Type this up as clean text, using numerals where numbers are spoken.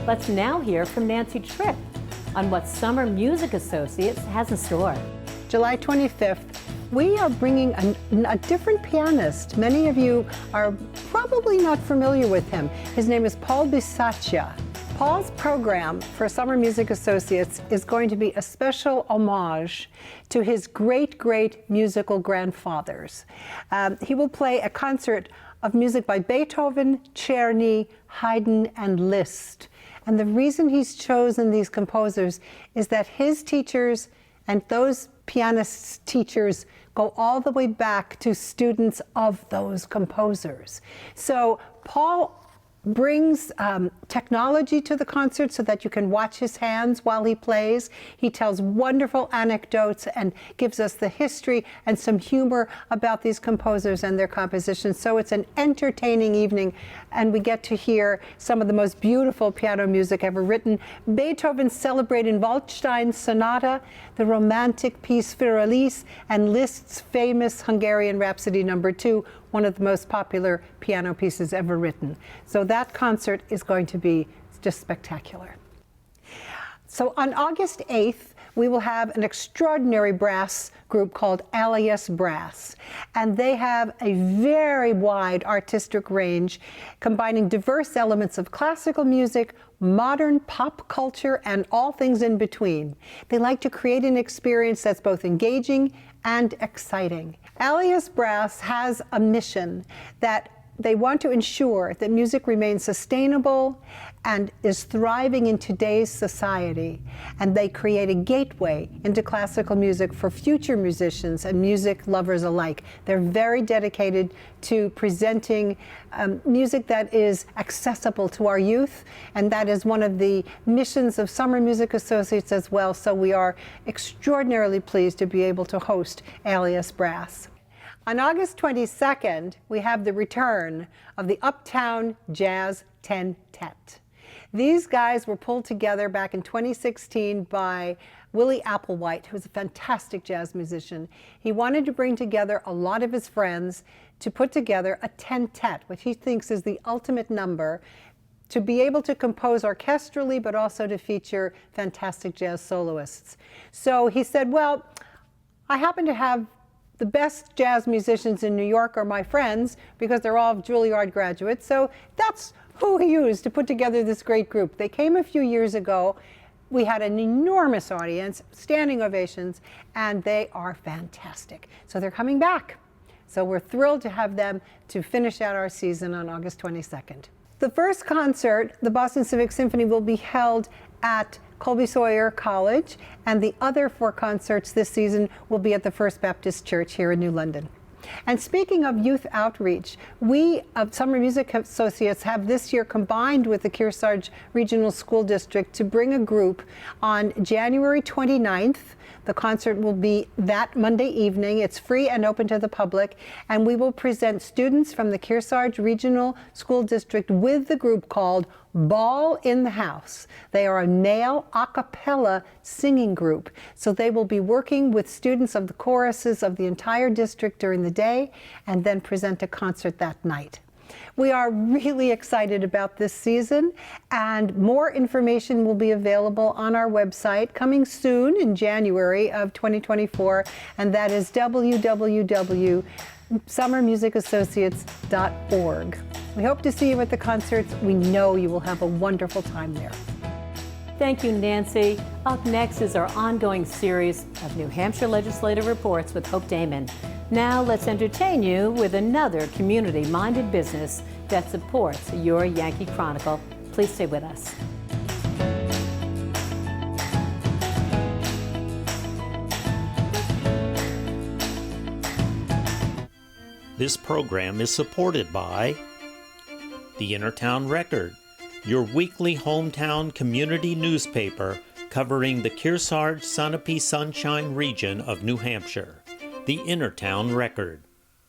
Let's now hear from Nancy Tripp on what Summer Music Associates has in store. July 25th, we are bringing a different pianist. Many of you are probably not familiar with him. His name is Paul Bisaccia. Paul's program for Summer Music Associates is going to be a special homage to his great musical grandfathers. He will play a concert of music by Beethoven, Czerny, Haydn, and Liszt. And the reason he's chosen these composers is that his teachers and those pianists' teachers go all the way back to students of those composers. So Paul brings technology to the concert so that you can watch his hands while he plays. He tells wonderful anecdotes and gives us the history and some humor about these composers and their compositions. So it's an entertaining evening, and we get to hear some of the most beautiful piano music ever written. Beethoven's celebrated Waldstein Sonata, the romantic piece Fioralice, and Liszt's famous Hungarian Rhapsody No. 2, one of the most popular piano pieces ever written. So that concert is going to be just spectacular. So on August 8th, we will have an extraordinary brass group called Alias Brass. And they have a very wide artistic range, combining diverse elements of classical music, modern pop culture, and all things in between. They like to create an experience that's both engaging and exciting. Alias Brass has a mission that they want to ensure that music remains sustainable and is thriving in today's society. And they create a gateway into classical music for future musicians and music lovers alike. They're very dedicated to presenting music that is accessible to our youth, and that is one of the missions of Summer Music Associates as well. So we are extraordinarily pleased to be able to host Alias Brass. On August 22nd, we have the return of the Uptown Jazz Ten-Tet. These guys were pulled together back in 2016 by Willie Applewhite, who was a fantastic jazz musician. He wanted to bring together a lot of his friends to put together a ten-tet, which he thinks is the ultimate number, to be able to compose orchestrally, but also to feature fantastic jazz soloists. So he said, well, I happen to have the best jazz musicians in New York are my friends because they're all Juilliard graduates. So that's who he used to put together this great group. They came a few years ago. We had an enormous audience, standing ovations, and they are fantastic. So they're coming back. So we're thrilled to have them to finish out our season on August 22nd. The first concert, the Boston Civic Symphony, will be held at Colby Sawyer College, and the other 4 concerts this season will be at the First Baptist Church here in New London. And speaking of youth outreach, we of Summer Music Associates have this year combined with the Kearsarge Regional School District to bring a group on January 29th. The concert will be that Monday evening. It's free and open to the public, and we will present students from the Kearsarge Regional School District with the group called Ball in the House. They are a male a cappella singing group, so they will be working with students of the choruses of the entire district during the day and then present a concert that night. We are really excited about this season, and more information will be available on our website coming soon in January of 2024, and that is www.summermusicassociates.org. We hope to see you at the concerts. We know you will have a wonderful time there. Thank you, Nancy. Up next is our ongoing series of New Hampshire legislative reports with Hope Damon. Now let's entertain you with another community-minded business that supports your Yankee Chronicle. Please stay with us. This program is supported by the Innertown Record, your weekly hometown community newspaper covering the Kearsarge-Sunapee Sunshine region of New Hampshire. The Innertown Record.